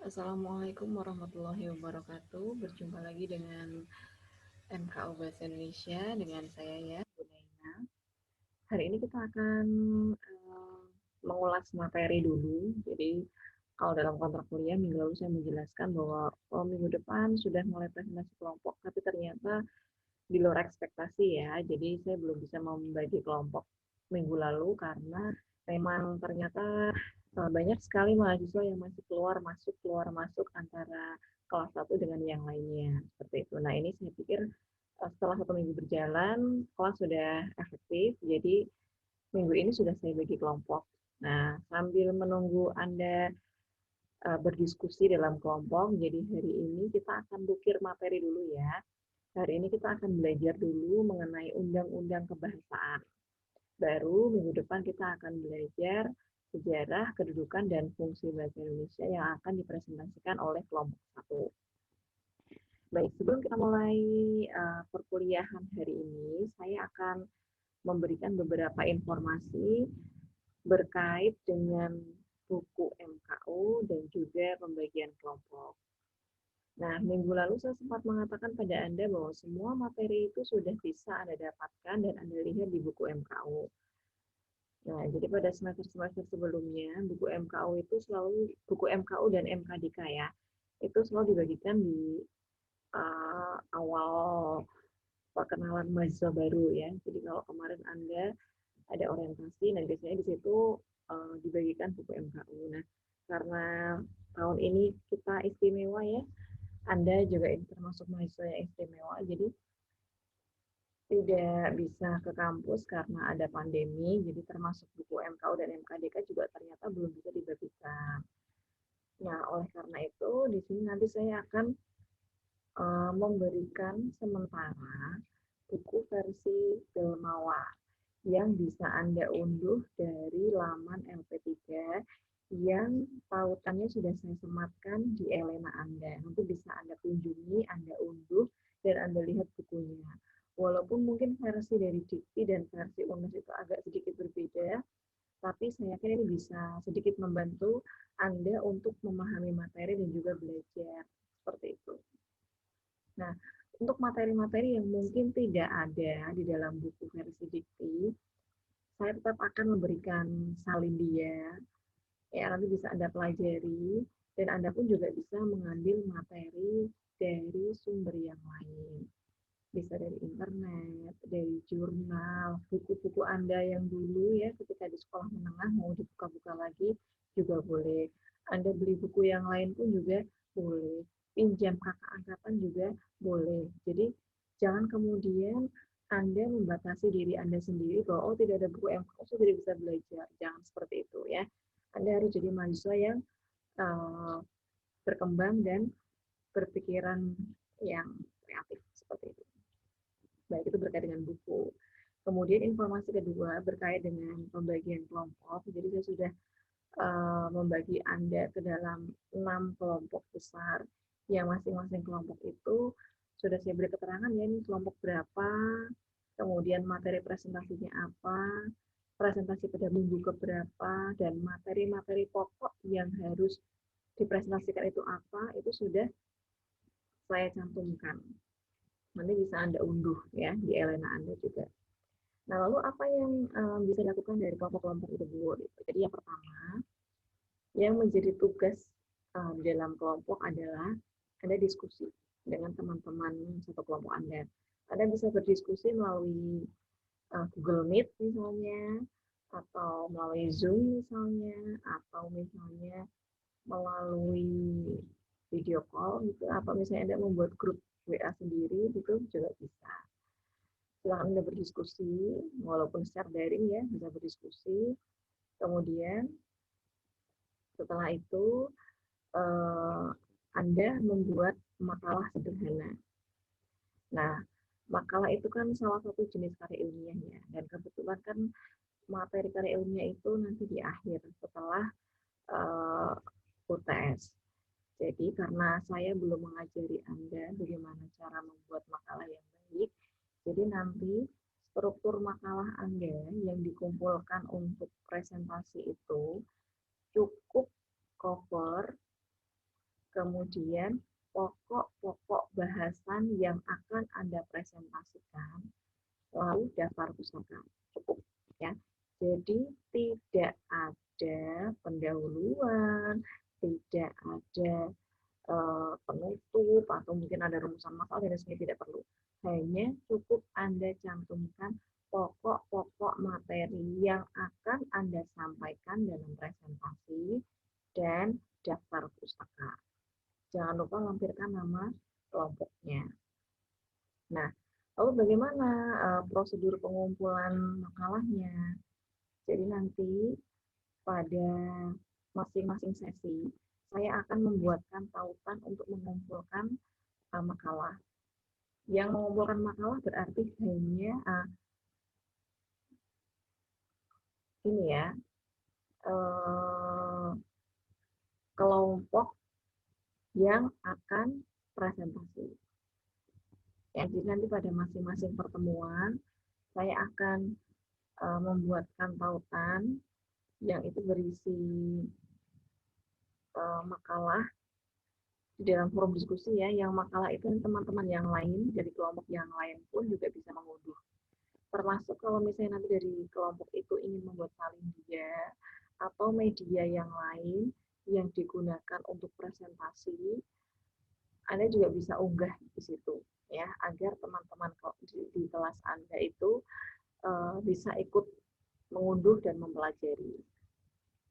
Assalamualaikum warahmatullahi wabarakatuh. Berjumpa lagi dengan MKU Bahasa Indonesia dengan saya ya, Bu Naina. Hari ini kita akan mengulas materi dulu. Jadi kalau dalam kontrak kuliah minggu lalu saya menjelaskan bahwa minggu depan sudah mulai presentasi kelompok, tapi ternyata di luar ekspektasi ya. Jadi saya belum bisa membagi kelompok minggu lalu karena memang ternyata banyak sekali mahasiswa yang masih keluar masuk antara kelas satu dengan yang lainnya seperti itu. Nah ini saya pikir setelah 1 minggu berjalan kelas sudah efektif, jadi minggu ini sudah saya bagi kelompok. Nah sambil menunggu Anda berdiskusi dalam kelompok, jadi hari ini kita akan bukir materi dulu ya. Hari ini kita akan belajar dulu mengenai undang-undang kebahasaan. Baru minggu depan kita akan belajar sejarah, kedudukan, dan fungsi bahasa Indonesia yang akan dipresentasikan oleh kelompok satu. Baik, sebelum kita mulai perkuliahan hari ini, saya akan memberikan beberapa informasi berkait dengan buku MKU dan juga pembagian kelompok. Nah, minggu lalu saya sempat mengatakan pada Anda bahwa semua materi itu sudah bisa Anda dapatkan dan Anda lihat di buku MKU. Nah, jadi pada semester-semester sebelumnya, buku MKU dan MKDK ya, itu selalu dibagikan di awal perkenalan mahasiswa baru ya. Jadi kalau kemarin Anda ada orientasi, nah biasanya di situ dibagikan buku MKU. Nah, karena tahun ini kita istimewa ya, Anda juga termasuk mahasiswa yang istimewa, jadi tidak bisa ke kampus karena ada pandemi, jadi termasuk buku MKU dan MKDK juga ternyata belum bisa dibagikan. Nah, oleh karena itu, di sini nanti saya akan memberikan sementara buku versi Filmawa yang bisa Anda unduh dari laman LP3 yang pautannya sudah saya sematkan di Elena Anda. Nanti bisa Anda kunjungi, Anda unduh, dan Anda lihat bukunya. Walaupun mungkin versi dari Dikti dan versi UNES itu agak sedikit berbeda, tapi saya yakin ini bisa sedikit membantu Anda untuk memahami materi dan juga belajar seperti itu. Nah, untuk materi-materi yang mungkin tidak ada di dalam buku versi Dikti, saya tetap akan memberikan salin dia, ya nanti bisa Anda pelajari, dan Anda pun juga bisa mengambil materi dari sumber yang lain. Bisa dari internet, dari jurnal, buku-buku Anda yang dulu ya ketika di sekolah menengah mau dibuka-buka lagi juga boleh. Anda beli buku yang lain pun juga boleh. Pinjam kakak angkatan juga boleh. Jadi jangan kemudian Anda membatasi diri Anda sendiri bahwa oh tidak ada buku yang khusus tidak bisa belajar. Jangan seperti itu ya. Anda harus jadi mahasiswa yang uh, berkembang dan berpikiran yang kreatif seperti itu. Baik itu berkait dengan buku. Kemudian informasi kedua berkait dengan pembagian kelompok. Jadi saya sudah membagi Anda ke dalam 6 kelompok besar yang masing-masing kelompok itu sudah saya beri keterangan ya ini kelompok berapa, kemudian materi presentasinya apa, presentasi pada minggu keberapa, dan materi-materi pokok yang harus dipresentasikan itu apa, itu sudah saya cantumkan. Nanti bisa Anda unduh ya di Elena Anda juga. Nah, lalu apa yang bisa dilakukan dari kelompok-kelompok itu, Bu? Jadi yang pertama, yang menjadi tugas dalam kelompok adalah Anda diskusi dengan teman-teman satu kelompok Anda. Anda bisa berdiskusi melalui Google Meet misalnya, atau melalui Zoom misalnya, atau misalnya melalui video call gitu, atau misalnya Anda membuat grup WA sendiri, itu juga bisa. Silahkan Anda berdiskusi, walaupun secara daring ya, bisa berdiskusi. Kemudian setelah itu Anda membuat makalah sederhana. Nah, makalah itu kan salah satu jenis karya ilmiah ya, dan kebetulan kan materi karya ilmiah itu nanti di akhir setelah UTS. Jadi karena saya belum mengajari Anda bagaimana cara membuat makalah yang baik, jadi nanti struktur makalah Anda yang dikumpulkan untuk presentasi itu cukup cover kemudian pokok-pokok bahasan yang akan Anda presentasikan, lalu daftar pustaka. Cukup ya. Jadi tidak ada pendahuluan, tidak ada penutup atau mungkin ada rumusan masalah dan sebagainya, tidak perlu. Hanya cukup Anda cantumkan pokok-pokok materi yang akan Anda sampaikan dalam presentasi dan daftar pustaka. Jangan lupa lampirkan nama kelompoknya. Nah, lalu bagaimana prosedur pengumpulan makalahnya? Jadi nanti pada masing-masing sesi, saya akan membuatkan tautan untuk mengumpulkan makalah. Yang mengumpulkan makalah berarti hanya ini ya, kelompok yang akan presentasi. Ya, jadi nanti pada masing-masing pertemuan, saya akan membuatkan tautan yang itu berisi makalah di dalam forum diskusi ya, yang makalah itu teman-teman yang lain dari kelompok yang lain pun juga bisa mengunduh. Termasuk kalau misalnya nanti dari kelompok itu ingin membuat salin dia atau media yang lain yang digunakan untuk presentasi, Anda juga bisa unggah di situ ya, agar teman-teman di kelas Anda itu bisa ikut mengunduh dan mempelajari.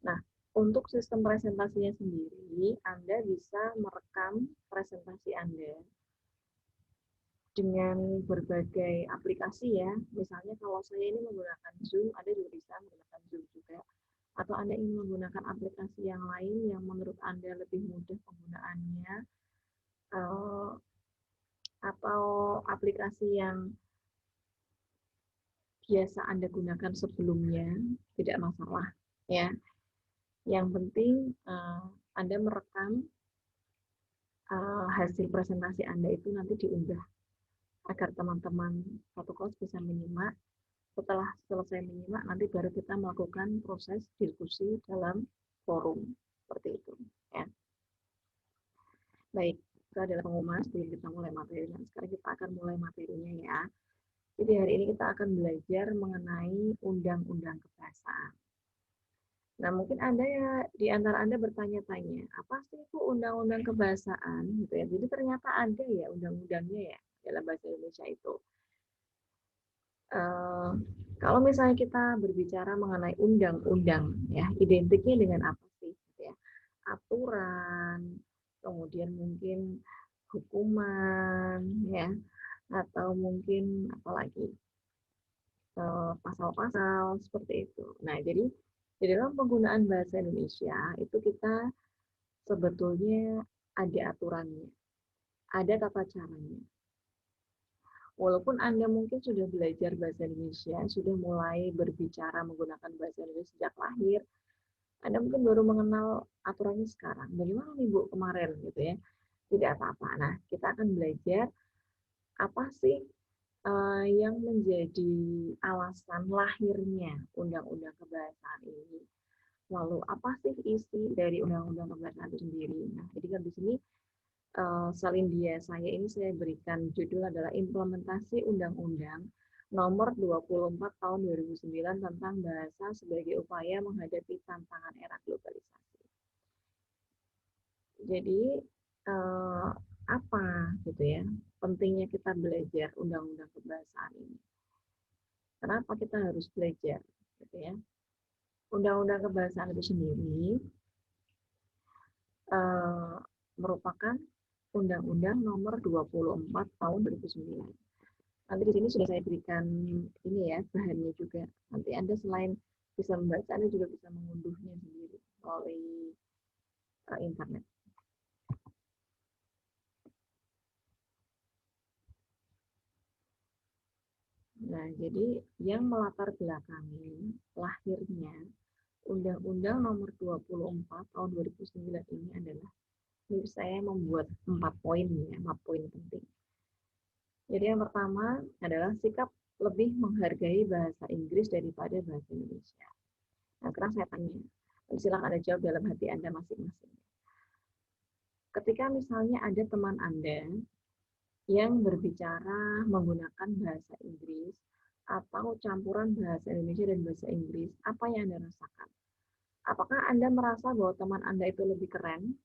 Nah, untuk sistem presentasinya sendiri, Anda bisa merekam presentasi Anda dengan berbagai aplikasi ya. Misalnya kalau saya ini menggunakan Zoom, Anda juga bisa menggunakan Zoom juga. Atau Anda ingin menggunakan aplikasi yang lain yang menurut Anda lebih mudah penggunaannya, atau aplikasi yang biasa Anda gunakan sebelumnya, tidak masalah ya. Yang penting Anda merekam hasil presentasi Anda itu nanti diunggah agar teman-teman satu kelas bisa menyimak. Setelah selesai menyimak, nanti baru kita melakukan proses diskusi dalam forum seperti itu ya. Baik, itu adalah pengumuman sebelum kita mulai materi. Nah, sekarang kita akan mulai materinya ya. Jadi hari ini kita akan belajar mengenai undang-undang kebahasaan. Nah, mungkin Anda ya, di antara Anda bertanya-tanya, apa sih itu undang-undang kebahasaan? Gitu ya. Jadi ternyata ada ya undang-undangnya ya dalam bahasa Indonesia itu. Kalau misalnya kita berbicara mengenai undang-undang, ya identiknya dengan apa sih? Gitu ya. Aturan, kemudian mungkin hukuman, ya, atau mungkin apalagi pasal-pasal seperti itu. Nah, jadi di dalam penggunaan bahasa Indonesia itu kita sebetulnya ada aturannya, ada tata caranya. Walaupun Anda mungkin sudah belajar bahasa Indonesia, sudah mulai berbicara menggunakan bahasa Indonesia sejak lahir, Anda mungkin baru mengenal aturannya sekarang. Bagaimana nih Bu kemarin gitu ya? Tidak apa-apa. Nah, kita akan belajar apa sih yang menjadi alasan lahirnya Undang-Undang Kebahasaan ini. Lalu apa sih isi dari Undang-Undang Kebahasaan itu sendiri? Nah, jadi kan di sini salindia saya ini saya berikan judul adalah Implementasi Undang-Undang Nomor 24 Tahun 2009 tentang Bahasa sebagai Upaya Menghadapi Tantangan Era Globalisasi. Jadi apa gitu ya pentingnya kita belajar Undang-Undang Kebahasaan ini? Kenapa kita harus belajar? Gitu ya. Undang-Undang Kebahasaan itu sendiri merupakan Undang-Undang Nomor 24 Tahun 2009. Nanti di sini sudah saya berikan ini ya bahannya juga. Nanti Anda selain bisa membaca, Anda juga bisa mengunduhnya sendiri melalui internet. Nah, jadi yang melatar belakangi lahirnya Undang-Undang Nomor 24 Tahun 2009 ini adalah saya membuat 4 poin ya, 4 poin penting. Jadi yang pertama adalah sikap lebih menghargai bahasa Inggris daripada bahasa Indonesia. Nah, sekarang saya tanya, silakan Anda jawab dalam hati Anda masing-masing. ketika misalnya ada teman Anda yang berbicara menggunakan bahasa Inggris atau campuran bahasa Indonesia dan bahasa Inggris, apa yang Anda rasakan? Apakah Anda merasa bahwa teman Anda itu lebih keren?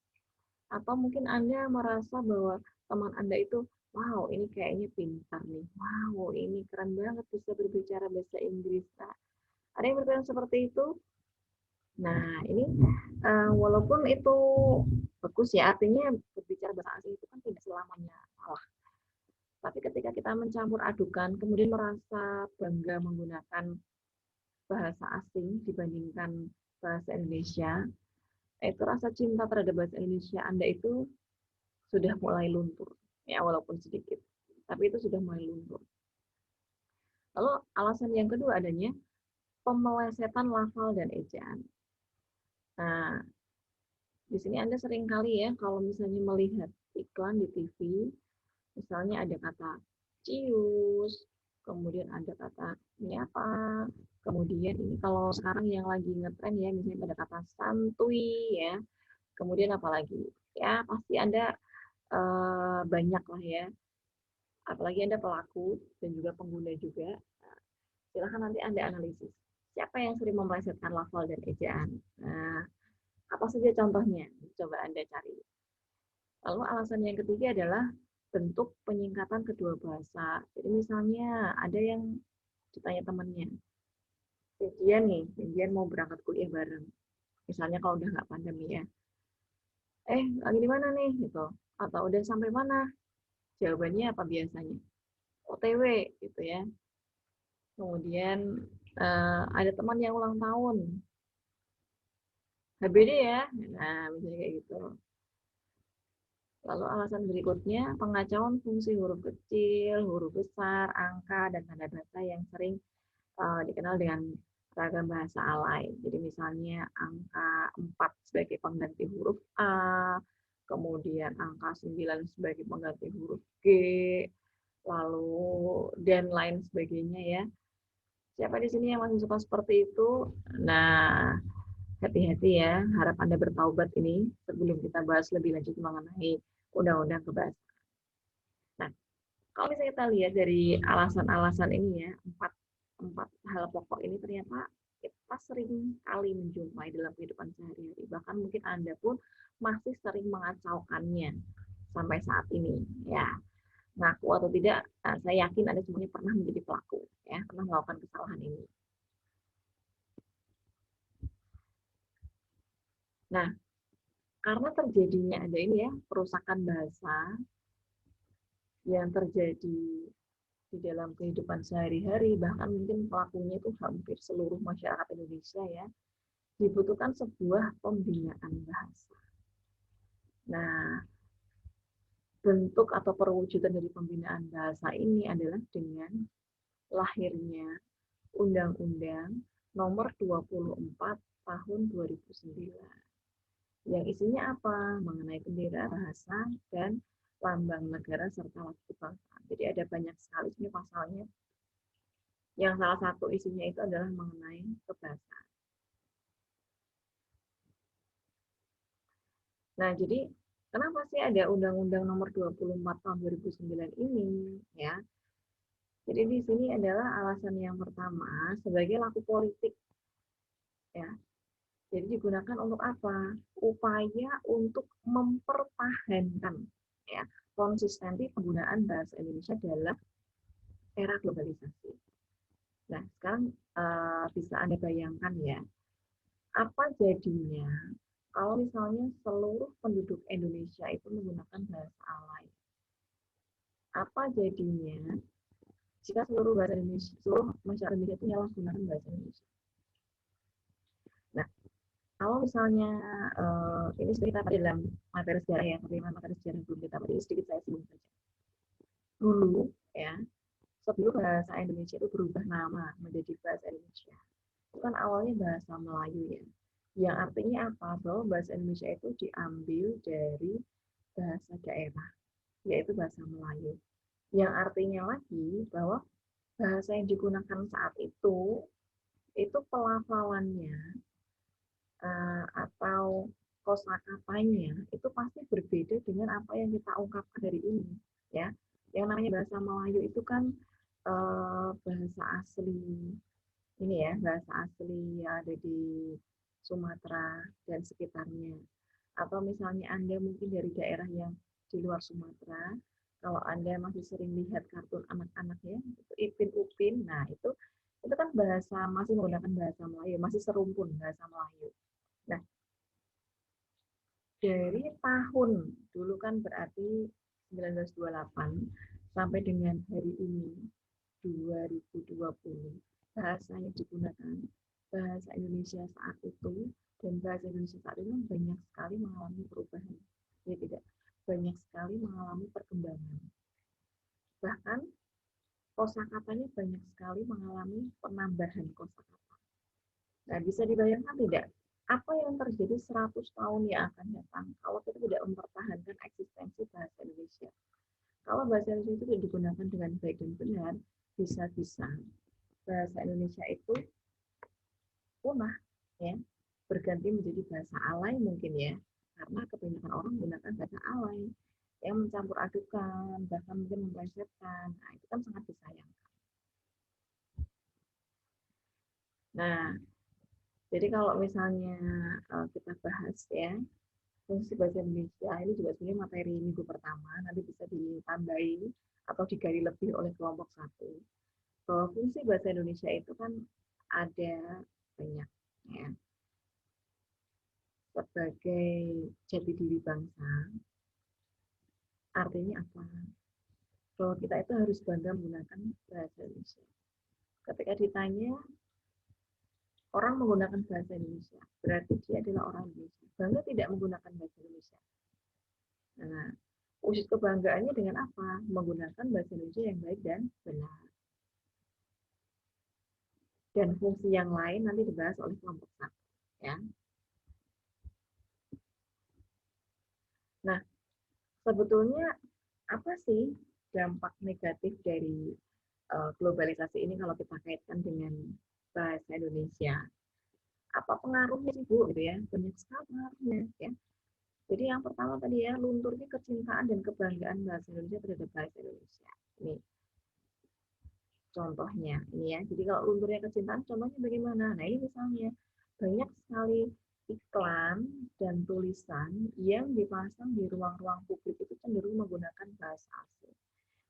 Atau mungkin Anda merasa bahwa teman Anda itu, wow, ini kayaknya pintar nih. Wow, ini keren banget bisa berbicara bahasa Inggris. Nah, ada yang berpikiran seperti itu? Nah, ini walaupun itu bagus ya, artinya berbicara bahasa asing itu kan tidak selamanya salah. Tapi ketika kita mencampur adukan, kemudian merasa bangga menggunakan bahasa asing dibandingkan bahasa Indonesia, itu rasa cinta terhadap bahasa Indonesia Anda itu sudah mulai luntur, ya walaupun sedikit, tapi itu sudah mulai luntur. Lalu alasan yang kedua adanya pemelesetan lafal dan ejaan. Nah, di sini Anda sering kali ya kalau misalnya melihat iklan di TV, misalnya ada kata cius, kemudian ada kata ini apa, kemudian ini kalau sekarang yang lagi ngetren ya, misalnya ada kata santuy ya, kemudian apa lagi? Ya pasti Anda banyak lah ya, apalagi Anda pelaku dan juga pengguna juga. Silahkan nanti Anda analisis. Siapa yang sering melesetkan lafal dan ejaan? Nah, apa saja contohnya? Coba Anda cari. Lalu alasan yang ketiga adalah bentuk penyingkatan kedua bahasa. Jadi misalnya ada yang ditanya temannya, janjian mau berangkat kuliah bareng. Misalnya kalau udah nggak pandemi ya. Lagi di mana nih? Gitu. Atau udah sampai mana? Jawabannya apa biasanya? OTW gitu ya. Kemudian ada teman yang ulang tahun. HBD ya. Nah, misalnya kayak gitu. Lalu alasan berikutnya, pengacauan fungsi huruf kecil, huruf besar, angka, dan tanda bahasa yang sering dikenal dengan ragam bahasa alay. Jadi misalnya angka 4 sebagai pengganti huruf A, kemudian angka 9 sebagai pengganti huruf G, lalu dan lain sebagainya ya. Siapa di sini yang masih suka seperti itu? Nah, hati-hati ya, harap Anda bertaubat ini sebelum kita bahas lebih lanjut mengenai undang-undang kebahasaan. Nah, kalau misalnya kita lihat dari alasan-alasan ini ya, empat hal pokok ini ternyata kita sering kali menjumpai dalam kehidupan sehari-hari. Bahkan mungkin Anda pun masih sering mengacaukannya sampai saat ini. Ya, ngaku atau tidak, saya yakin Anda semuanya pernah menjadi pelaku, ya, pernah melakukan kesalahan ini. Nah, karena terjadinya ada ini ya, perusakan bahasa yang terjadi di dalam kehidupan sehari-hari, bahkan mungkin pelakunya itu hampir seluruh masyarakat Indonesia ya, dibutuhkan sebuah pembinaan bahasa. Nah, bentuk atau perwujudan dari pembinaan bahasa ini adalah dengan lahirnya Undang-Undang Nomor 24 Tahun 2009. Yang isinya apa? Mengenai bendera, bahasa, dan lambang negara serta lagu kebangsaan. Jadi ada banyak sekali ini pasalnya. Yang salah satu isinya itu adalah mengenai kebahasaan. Nah, jadi kenapa sih ada Undang-Undang Nomor 24 Tahun 2009 ini? Ya, jadi di sini adalah alasan yang pertama sebagai laku politik. Ya, jadi digunakan untuk apa? Upaya untuk mempertahankan ya konsistensi penggunaan bahasa Indonesia dalam era globalisasi. Nah, sekarang bisa Anda bayangkan ya, apa jadinya kalau misalnya seluruh penduduk Indonesia itu menggunakan bahasa alay? Apa jadinya jika seluruh bahasa Indonesia, seluruh masyarakat Indonesia itu menyalahgunakan bahasa Indonesia? Nah, kalau misalnya ini sudah kita pada dalam materi sejarah ya, tapi materi sejarah belum kita pada sedikit saya singgung saja. Dulu ya, sebelum bahasa Indonesia itu berubah nama menjadi bahasa Indonesia, itu kan awalnya bahasa Melayu ya. Yang artinya apa? Bahwa bahasa Indonesia itu diambil dari bahasa daerah, yaitu bahasa Melayu. Yang artinya lagi bahwa bahasa yang digunakan saat itu pelafalannya atau kosakatanya itu pasti berbeda dengan apa yang kita ungkapkan dari ini, ya. Yang namanya bahasa Melayu itu kan bahasa asli ini ya, bahasa asli yang ada di Sumatera dan sekitarnya. Atau misalnya Anda mungkin dari daerah yang di luar Sumatera, kalau Anda masih sering lihat kartun anak-anak ya, itu Ipin Upin, nah itu kan bahasa masih menggunakan bahasa Melayu, masih serumpun bahasa Melayu. Nah, dari tahun dulu kan berarti 1928 sampai dengan hari ini 2020 bahasa yang digunakan bahasa Indonesia saat itu dan bahasa Indonesia saat ini banyak sekali mengalami perubahan, ya tidak, banyak sekali mengalami perkembangan, bahkan kosakatanya banyak sekali mengalami penambahan kosakata. Nah, bisa dibayangkan tidak apa yang terjadi 100 tahun yang akan datang kalau kita tidak mempertahankan eksistensi bahasa Indonesia. Kalau bahasa Indonesia itu tidak digunakan dengan baik dan benar, bisa-bisa bahasa Indonesia itu punah, ya, berganti menjadi bahasa alay mungkin ya, karena kebanyakan orang menggunakan bahasa alay yang mencampur adukan, bahkan mungkin memplesetkan. Nah, itu kan sangat disayangkan. Nah, jadi kalau misalnya kita bahas ya, fungsi bahasa Indonesia ini juga sebenarnya materi minggu pertama, nanti bisa ditambahi atau digali lebih oleh kelompok satu. Bahwa fungsi bahasa Indonesia itu kan ada banyak ya. Sebagai jati diri bangsa, artinya apa? Bahwa kita itu harus bangga menggunakan bahasa Indonesia. Ketika ditanya orang menggunakan bahasa Indonesia, berarti dia adalah orang Indonesia. Bangga tidak menggunakan bahasa Indonesia. Nah, wujud kebanggaannya dengan apa? Menggunakan bahasa Indonesia yang baik dan benar. Dan fungsi yang lain nanti dibahas oleh kelompok satu. Ya. Nah, sebetulnya apa sih dampak negatif dari globalisasi ini kalau kita kaitkan dengan bahasa Indonesia? Apa pengaruhnya sih Bu? Gitu ya, banyak sekali pengaruhnya. Ya. Jadi yang pertama tadi ya, lunturnya kecintaan dan kebanggaan bahasa Indonesia terhadap bahasa Indonesia. Ini contohnya, ini ya. Jadi kalau lunturnya kecintaan, contohnya bagaimana? Nah ini misalnya banyak sekali iklan dan tulisan yang dipasang di ruang-ruang publik itu cenderung menggunakan bahasa asing.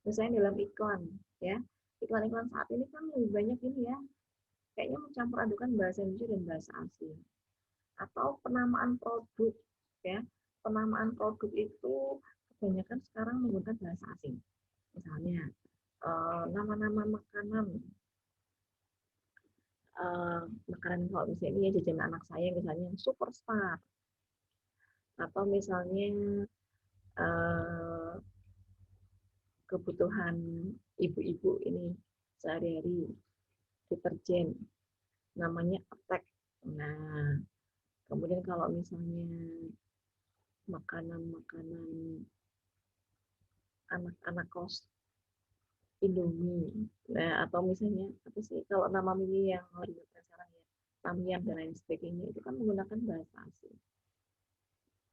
Misalnya dalam iklan, ya, iklan-iklan saat ini kan lebih banyak ini ya, kayaknya mencampur adukan bahasa Indonesia dan bahasa asing. Atau penamaan produk, ya, penamaan produk itu kebanyakan sekarang menggunakan bahasa asing. Misalnya nama-nama makanan, makanan kalau misalnya ini ya jajanan anak saya misalnya superstar, atau misalnya kebutuhan ibu-ibu ini sehari-hari deterjen namanya Attack. Nah, kemudian kalau misalnya makanan-makanan anak-anak kos Indomie. Nah, atau misalnya apa sih kalau nama mie yang lagi sekarang ya, Tamiya dan lain sebagainya itu kan menggunakan bahasa asing.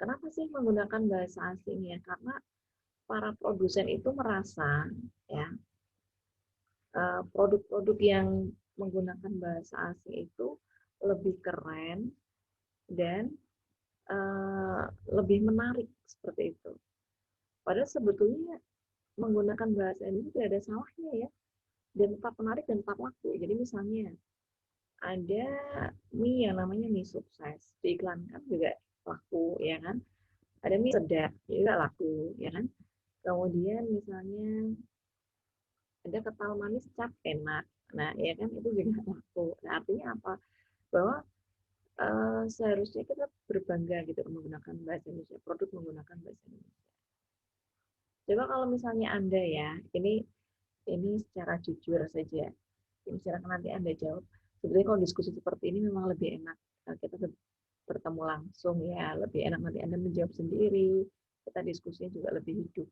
Kenapa sih menggunakan bahasa asing ya? Karena para produsen itu merasa ya produk-produk yang menggunakan bahasa asing itu lebih keren dan lebih menarik seperti itu. Padahal sebetulnya menggunakan bahasa Indonesia tidak ada salahnya ya, dan tetap menarik dan tetap laku. Jadi misalnya ada mie yang namanya mie sukses, diiklankan juga laku ya kan. Ada mie sedap juga laku ya kan. Kemudian misalnya ada kental manis cap enak. Nah, ya kan itu juga laku. Nah, artinya apa? Bahwa seharusnya kita berbangga gitu menggunakan bahasa Indonesia, produk menggunakan bahasa Indonesia. Coba kalau misalnya Anda ya, ini secara jujur saja. Ini silakan nanti Anda jawab. Sebenarnya kalau diskusi seperti ini memang lebih enak kita bertemu langsung ya, lebih enak nanti Anda menjawab sendiri. Kita diskusinya juga lebih hidup.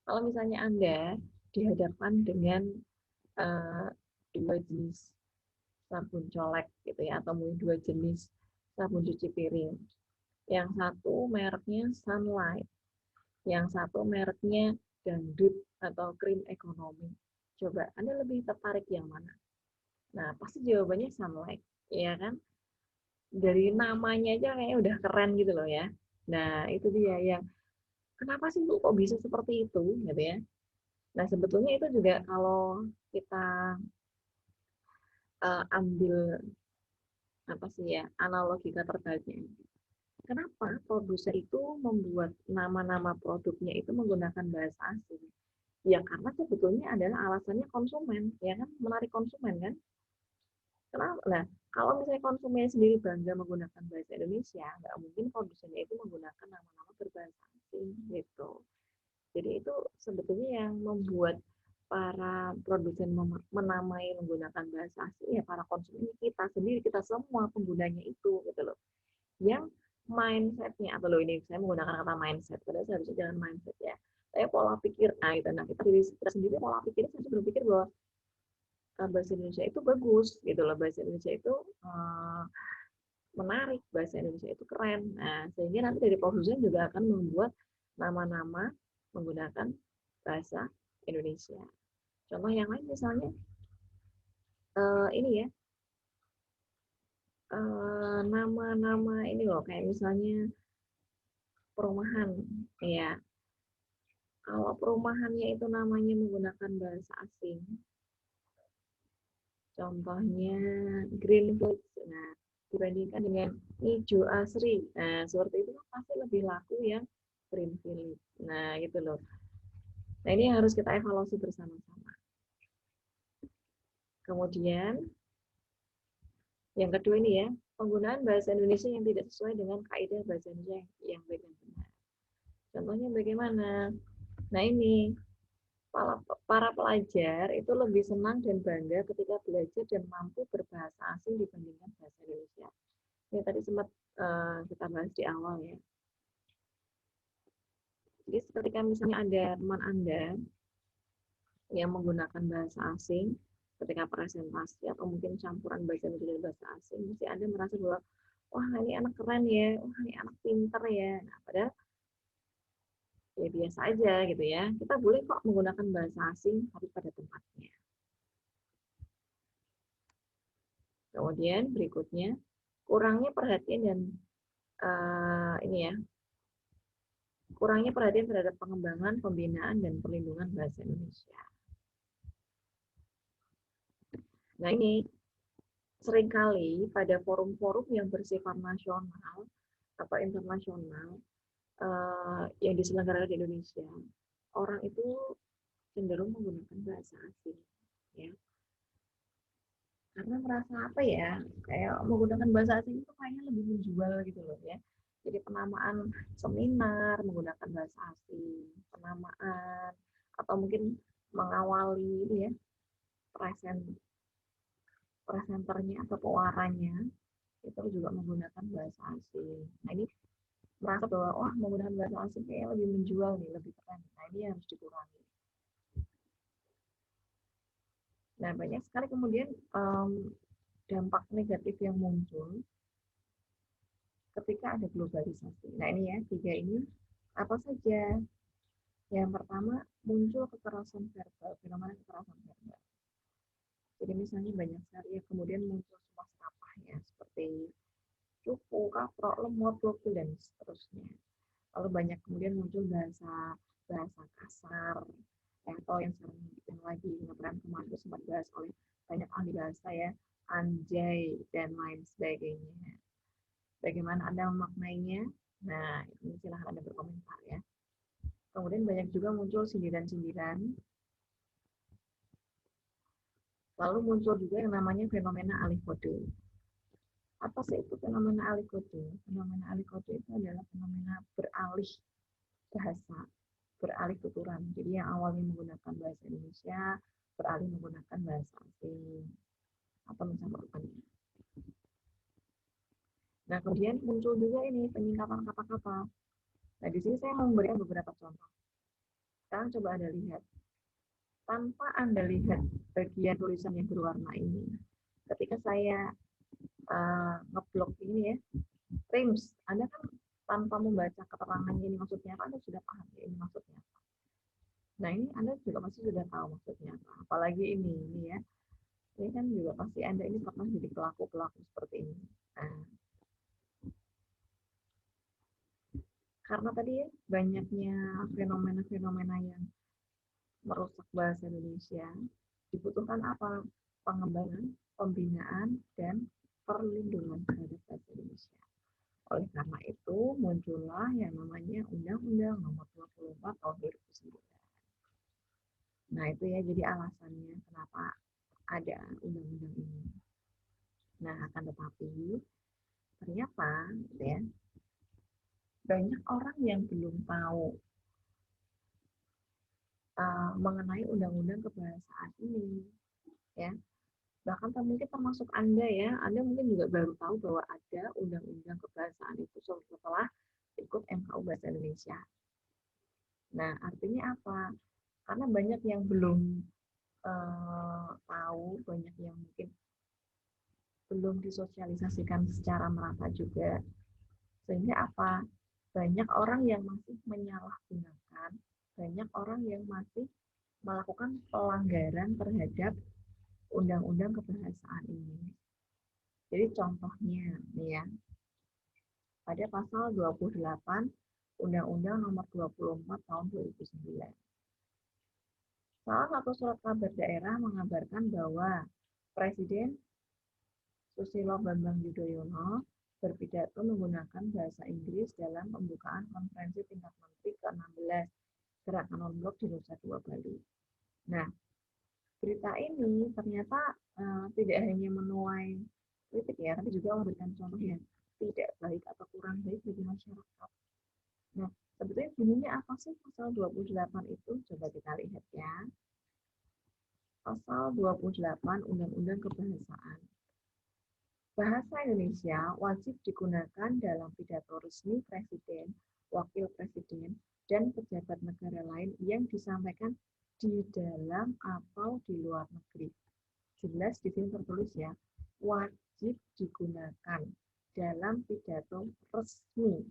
Kalau misalnya Anda dihadapkan dengan dua jenis sabun colek gitu ya, atau mungkin dua jenis sabun cuci piring. Yang satu mereknya Sunlight, yang satu mereknya Dangdut atau Krim Ekonomi. Coba Anda lebih tertarik yang mana? Nah, pasti jawabannya Sunlight, ya kan? Dari namanya aja kayaknya udah keren gitu loh ya. Nah, itu dia yang kenapa sih Bu kok bisa seperti itu gitu ya. Nah, sebetulnya itu juga kalau kita ambil apa sih ya analogika terbaiknya. Kenapa produser itu membuat nama-nama produknya itu menggunakan bahasa asing? Ya karena sebetulnya adalah alasannya konsumen, ya kan menarik konsumen kan. Kenapa? Nah, kalau misalnya konsumen sendiri bangga menggunakan bahasa Indonesia, nggak mungkin produsennya itu menggunakan nama-nama berbahasa asing gitu. Jadi itu sebetulnya yang membuat para produsen menamai menggunakan bahasa asing ya para konsumen kita sendiri, kita semua penggunanya itu gitu loh. Yang mindsetnya atau loh ini saya menggunakan kata mindset, padahal seharusnya jangan mindset ya. Saya pola pikir, nah itu, nah kita diri kita sendiri pola pikirnya saya berpikir bahwa bahasa Indonesia itu bagus gitu loh, bahasa Indonesia itu menarik, bahasa Indonesia itu keren. Nah, sehingga nanti dari produsen juga akan membuat nama-nama menggunakan bahasa Indonesia. Contoh yang lain misalnya ini ya, nama-nama ini loh, kayak misalnya perumahan, ya. Kalau perumahannya itu namanya menggunakan bahasa asing, contohnya Green Village, nah dibandingkan dengan hijau asri, nah seperti itu pasti lebih laku yang Green Village. Nah gitu loh. Nah ini yang harus kita evaluasi bersama-sama. Kemudian yang kedua ini ya, penggunaan bahasa Indonesia yang tidak sesuai dengan kaidah bahasa Indonesia yang baik dan benar. Contohnya bagaimana? Nah ini, para pelajar itu lebih senang dan bangga ketika belajar dan mampu berbahasa asing dibandingkan bahasa Indonesia. Ini tadi sempat kita bahas di awal ya. Jadi ketika misalnya ada teman Anda yang menggunakan bahasa asing ketika presentasi atau mungkin campuran bahasa Indonesia dan bahasa asing, mesti Anda merasa bahwa wah ini anak keren ya, wah ini anak pinter ya. Nah, padahal ya biasa aja gitu ya. Kita boleh kok menggunakan bahasa asing tapi pada tempatnya. Kemudian berikutnya kurangnya perhatian dan ini ya, kurangnya perhatian terhadap pengembangan, pembinaan dan perlindungan bahasa Indonesia. Nah ini seringkali pada forum-forum yang bersifat nasional atau internasional yang diselenggarakan di Indonesia, orang itu cenderung menggunakan bahasa asing, ya. Karena merasa apa ya, kayak menggunakan bahasa asing itu kayaknya lebih menjual gitu loh ya. Jadi penamaan seminar menggunakan bahasa asing, penamaan atau mungkin mengawali ini ya presenternya atau pewaranya itu juga menggunakan bahasa asing. Nah ini merasa bahwa wah menggunakan bahasa asing kayaknya lebih menjual nih, lebih keren. Nah ini harus dikurangi. Nah banyak sekali kemudian dampak negatif yang muncul ketika ada globalisasi. Nah ini ya, tiga ini apa saja? Yang pertama, muncul kekerasan verbal, fenomena kekerasan verbal. Jadi misalnya banyak sekali ya, kemudian muncul semua serapah ya, seperti cupu, kaprok, lemot, gokil, dan seterusnya. Lalu banyak kemudian muncul bahasa bahasa kasar, atau yang sering yang lagi ngetren kemarin itu sempat bahas oleh banyak ahli bahasa ya, anjay, dan lain sebagainya. Bagaimana Anda memaknainya? Nah, ini silahkan Anda berkomentar ya. Kemudian banyak juga muncul sindiran-sindiran. Lalu muncul juga yang namanya fenomena alih kode. Apa sih itu fenomena alih kode? Fenomena alih kode itu adalah fenomena beralih bahasa, beralih tuturan. Jadi yang awalnya menggunakan bahasa Indonesia, beralih menggunakan bahasa asing atau mencampurkannya. Nah, kemudian muncul juga ini penyingkatan kata-kata. Nah, di sini saya mau memberikan beberapa contoh. Sekarang coba Anda lihat. Tanpa Anda lihat bagian tulisan yang berwarna ini, ketika saya ngeblok ini ya, Rims, Anda kan tanpa membaca keterangannya ini maksudnya apa, Anda sudah paham ya ini maksudnya apa. Nah, ini Anda juga pasti sudah tahu maksudnya apa. Apalagi ini ya. Ini kan juga pasti Anda ini pernah jadi pelaku-pelaku seperti ini. Nah, karena tadi ya, banyaknya fenomena-fenomena yang merusak bahasa Indonesia, dibutuhkan apa? Pengembangan, pembinaan, dan perlindungan terhadap bahasa Indonesia. Oleh karena itu, muncullah yang namanya Undang-Undang Nomor 24 Tahun 2009. Nah, itu ya jadi alasannya kenapa ada undang-undang ini. Nah, akan tetapi ternyata ya, banyak orang yang belum tahu mengenai undang-undang kebahasaan ini, ya. Bahkan mungkin termasuk Anda ya, Anda mungkin juga baru tahu bahwa ada undang-undang kebahasaan itu setelah ikut MKU Bahasa Indonesia. Nah, artinya apa? Karena banyak yang belum tahu, banyak yang mungkin belum disosialisasikan secara merata juga. Sehingga apa? Banyak orang yang masih menyalahgunakan, banyak orang yang masih melakukan pelanggaran terhadap undang-undang kebahasaan ini. Jadi contohnya nih ya, pada pasal 28 Undang-Undang Nomor 24 Tahun 2009. Salah satu surat kabar daerah mengabarkan bahwa Presiden Susilo Bambang Yudhoyono berpidato menggunakan bahasa Inggris dalam pembukaan konferensi tingkat menteri ke-16 Gerakan Non-Blok di Nusa Dua Bali. Nah, berita ini ternyata tidak hanya menuai kritik ya, tapi juga memberikan contoh yang tidak baik atau kurang baik bagi masyarakat. Nah, sebetulnya bunyinya apa sih pasal 28 itu? Coba kita lihat ya. Pasal 28 Undang-Undang Kebahasaan. Bahasa Indonesia wajib digunakan dalam pidato resmi Presiden, Wakil Presiden, dan pejabat negara lain yang disampaikan di dalam atau di luar negeri. Jelas di sini tertulis ya, wajib digunakan dalam pidato resmi.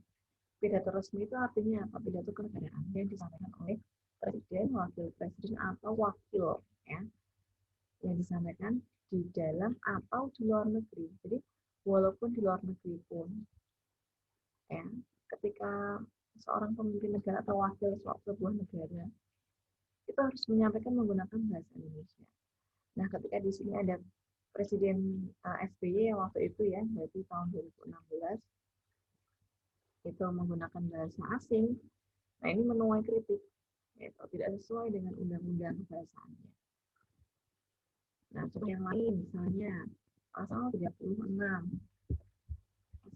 Pidato resmi itu artinya apa? Pidato kenegaraan yang disampaikan oleh Presiden, Wakil Presiden, atau Wakil ya, yang disampaikan di dalam atau di luar negeri. Jadi walaupun di luar negeri pun ya, ketika seorang pemimpin negara atau wakil sebuah negara itu harus menyampaikan menggunakan bahasa Indonesia. Nah, ketika di sini ada Presiden SBY waktu itu ya, berarti tahun 2016 itu menggunakan bahasa asing. Nah, ini menuai kritik, yaitu tidak sesuai dengan undang-undang kebahasaannya. Nah, contoh yang lain misalnya pasal 36.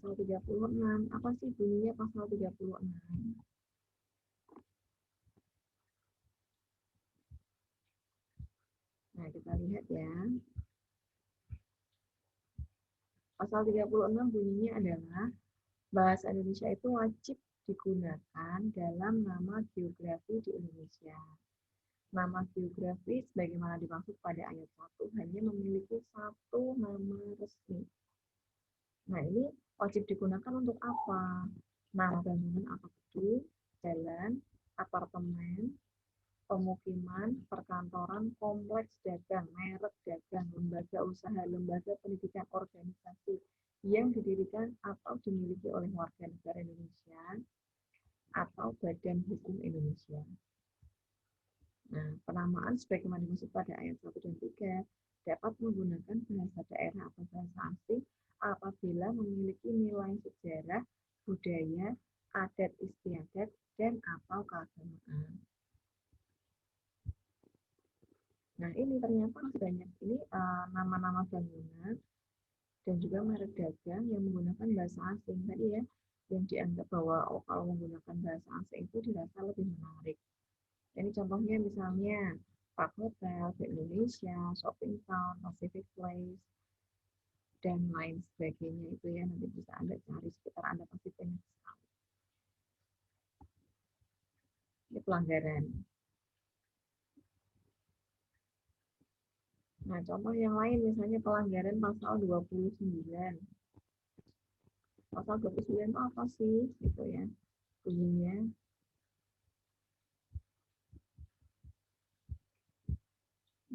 Pasal 36, apa sih bunyinya pasal 36? Nah, kita lihat ya. Pasal 36 bunyinya adalah bahasa Indonesia itu wajib digunakan dalam nama geografi di Indonesia. Nama geografi sebagaimana dimaksud pada ayat 1 hanya memiliki satu nama resmi. Nah, ini wajib digunakan untuk apa? Nama bangunan apa gedung, jalan, apartemen, pemukiman, perkantoran, kompleks dagang, merek dagang, lembaga usaha, lembaga pendidikan, organisasi yang didirikan atau dimiliki oleh warga negara Indonesia atau badan hukum Indonesia. Nah, penamaan sebagaimana dimaksud pada ayat 1 dan 3 dapat menggunakan bahasa daerah atau bahasa asing apabila memiliki nilai sejarah, budaya, adat istiadat, dan atau keagamaan. Nah, ini ternyata banyak ini nama-nama bangunan dan juga merek dagang yang menggunakan bahasa asing tadi ya, yang dianggap bahwa kalau menggunakan bahasa asing itu dirasa lebih menarik. Ini contohnya misalnya Park Hotel di Indonesia, Shopping Town, Pacific Place, dan lain sebagainya itu ya, nanti bisa Anda cari sekitar Anda pasti banyak sekali. Ini pelanggaran. Nah, contoh yang lain misalnya pelanggaran pasal 29. Pasal 29 itu apa sih? Gitu ya. Bunyinya.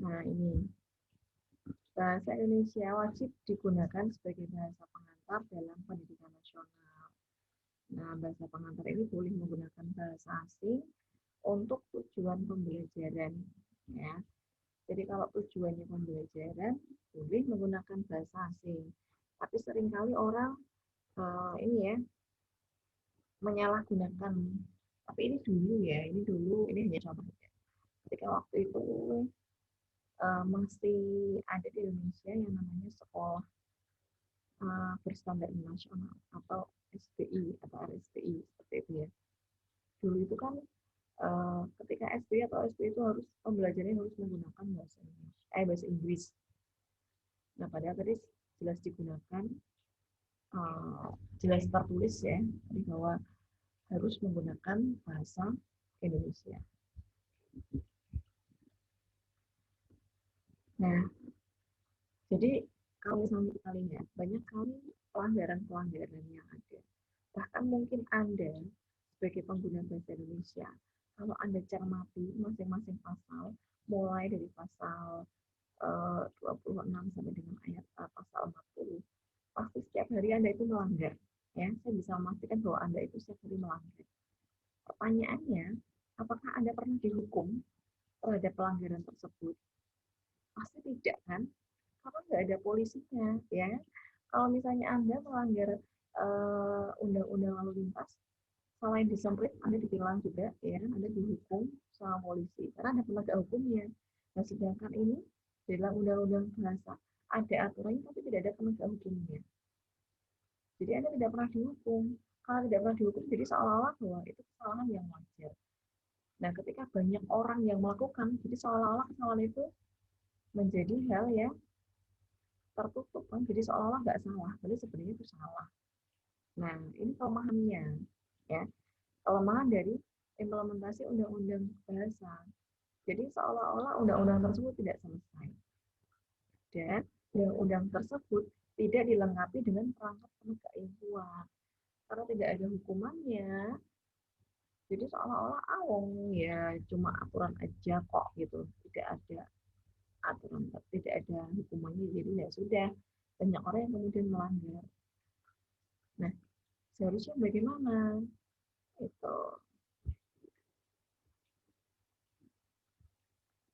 Nah, ini. Bahasa Indonesia wajib digunakan sebagai bahasa pengantar dalam pendidikan nasional. Nah, bahasa pengantar ini boleh menggunakan bahasa asing untuk tujuan pembelajaran. Ya. Jadi kalau tujuannya pembelajaran, boleh menggunakan bahasa asing. Tapi seringkali orang ini ya menyalahgunakan. Tapi ini dulu ya, ini hanya contoh. Ketika waktu itu masih ada di Indonesia yang namanya sekolah berstandar nasional atau SBI atau RSBI seperti itu ya. Dulu itu kan ketika SBI atau SBI itu harus pembelajarannya harus menggunakan bahasa Inggris. Nah, padahal tadi jelas digunakan jelas tertulis ya bahwa harus menggunakan bahasa Indonesia. Nah, jadi kalau misalnya kita lihat banyak kali pelanggaran-pelanggaran yang ada. Bahkan mungkin Anda sebagai pengguna bahasa Indonesia, kalau Anda cermati masing-masing pasal, mulai dari pasal 26 sampai dengan ayat pasal 40, pasti setiap hari Anda itu melanggar. Ya, saya bisa memastikan bahwa Anda itu setiap hari melanggar. Pertanyaannya, apakah Anda pernah dihukum terhadap pelanggaran tersebut? Pasti tidak kan? Karena nggak ada polisinya, ya. Kalau misalnya Anda melanggar undang-undang lalu lintas, selain disemprit, Anda ditilang juga, ya, Anda dihukum sama polisi karena ada penegak hukumnya. Nah, sedangkan ini dalam undang-undang bahasa ada aturannya tapi tidak ada penegak hukumnya. Jadi Anda tidak pernah dihukum. Kalau tidak pernah dihukum, jadi seolah-olah bahwa itu kesalahan yang wajar. Nah, ketika banyak orang yang melakukan, jadi seolah-olah kesalahan itu menjadi hal yang tertutup kan, jadi seolah-olah nggak salah, tapi sebenarnya itu salah. Nah, ini kelemahannya, ya, kelemahan dari implementasi undang-undang bahasa. Jadi seolah-olah undang-undang tersebut tidak selesai dan undang-undang tersebut tidak dilengkapi dengan perangkat penegak yang kuat karena tidak ada hukumannya. Jadi seolah-olah awong ya cuma aturan aja kok gitu, tidak ada aturan, tidak ada hukumannya. Jadi ya sudah banyak orang yang kemudian melanggar. Nah, seharusnya bagaimana? Itu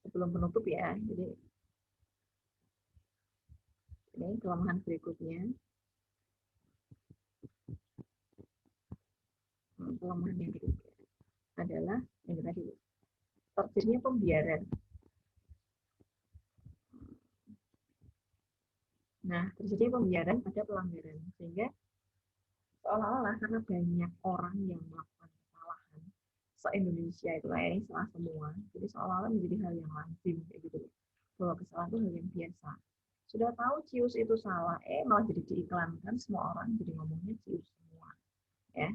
sebelum penutup ya. Jadi ini kelemahan berikutnya. Kelemahan yang berikutnya adalah yang tadi terjadinya pembiaran. Nah, terjadi pembiaran pada pelanggaran sehingga seolah-olah karena banyak orang yang melakukan kesalahan se-Indonesia itu kayak ini salah semua, jadi seolah-olah menjadi hal yang lazim kayak gitu, bahwa kesalahan itu hal yang biasa. Sudah tahu cius itu salah, malah jadi diiklankan, semua orang jadi ngomongnya cius semua, ya.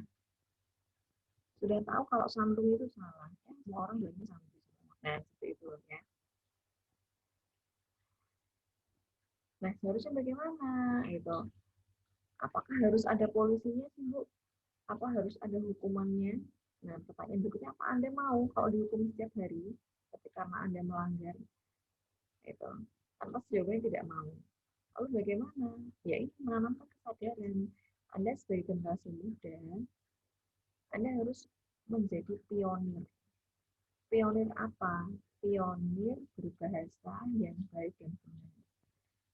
Sudah tahu kalau santung itu salah, semua orang bilangnya santung semua. Nah, seperti itu ya. Nah, seharusnya bagaimana itu? Apakah harus ada polisinya sih, Bu? Apa harus ada hukumannya? Nah, pertanyaan berikutnya, apa Anda mau kalau dihukum setiap hari ketika karena Anda melanggar? Itu. Atas jawabannya tidak mau. Lalu bagaimana? Ya ini menanamkan kesadaran. Anda sebagai generasi muda, Anda harus menjadi pionir. Pionir apa? Pionir berbahasa yang baik dan benar.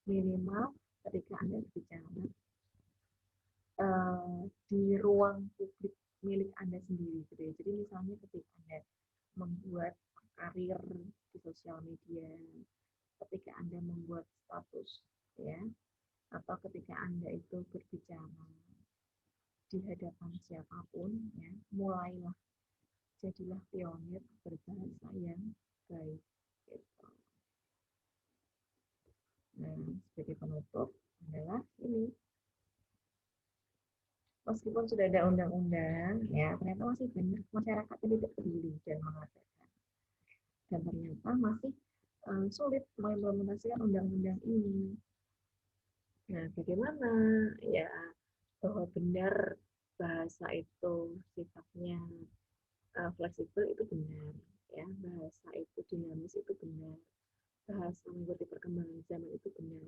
Minimal ketika Anda berbicara di ruang publik milik Anda sendiri gitu ya. Jadi misalnya ketika Anda membuat karir di sosial media, ketika Anda membuat status ya, atau ketika Anda itu berbicara di hadapan siapapun ya, mulailah jadilah pionir berbahasa yang baik gitu. Nah, sebagai penutup adalah ini, meskipun sudah ada undang-undang, ya ternyata masih banyak masyarakat yang tidak peduli dan mengabaikan. Dan ternyata masih sulit mengimplementasikan undang-undang ini. Nah, bagaimana? Ya, bahwa benar bahasa itu sifatnya fleksibel itu benar, ya, bahasa itu dinamis itu benar, bahasa mengikuti perkembangan zaman itu benar,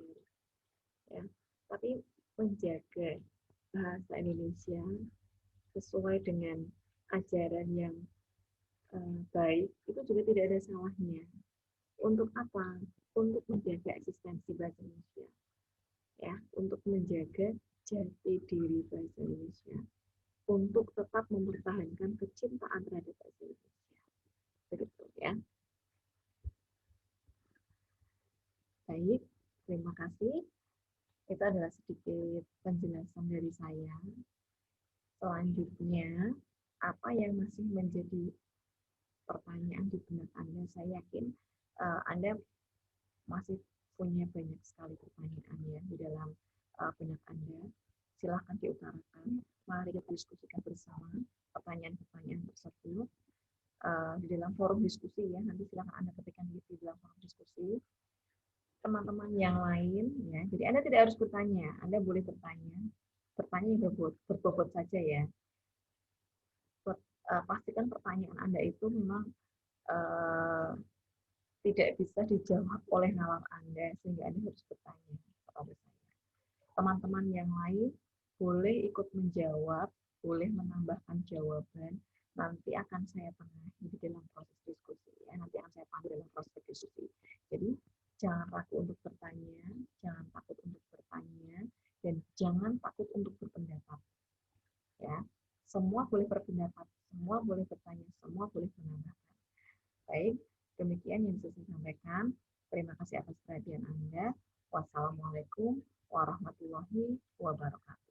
ya. Tapi menjaga bahasa Indonesia sesuai dengan ajaran yang baik itu juga tidak ada salahnya. Untuk apa? Untuk menjaga eksistensi bahasa Indonesia, ya, untuk menjaga jati diri bahasa Indonesia, untuk tetap mempertahankan kecintaan terhadap bahasa Indonesia. Begitu, ya. Baik, terima kasih. Itu adalah sedikit penjelasan dari saya. Selanjutnya, apa yang masih menjadi pertanyaan di benak Anda? Saya yakin Anda masih punya banyak sekali pertanyaan ya di dalam benak Anda. Silahkan diutarakan. Mari kita diskusikan bersama pertanyaan-pertanyaan tersebut di dalam forum diskusi ya. Nanti silahkan Anda ketikkan di dalam forum diskusi. Teman-teman yang lain ya. Jadi Anda tidak harus bertanya, Anda boleh bertanya. Bertanya yang berbobot saja ya. Pastikan pertanyaan Anda itu memang tidak bisa dijawab oleh nalar Anda sehingga Anda harus bertanya kepada saya. Teman-teman yang lain boleh ikut menjawab, boleh menambahkan jawaban. Nanti akan saya tengahi di dalam proses diskusi ya. Nanti akan saya panggil dalam proses diskusi. Jadi jangan ragu untuk bertanya, jangan takut untuk bertanya, dan jangan takut untuk berpendapat. Ya, semua boleh berpendapat, semua boleh bertanya, semua boleh menambahkan. Baik, demikian yang bisa saya sampaikan. Terima kasih atas perhatian Anda. Wassalamualaikum warahmatullahi wabarakatuh.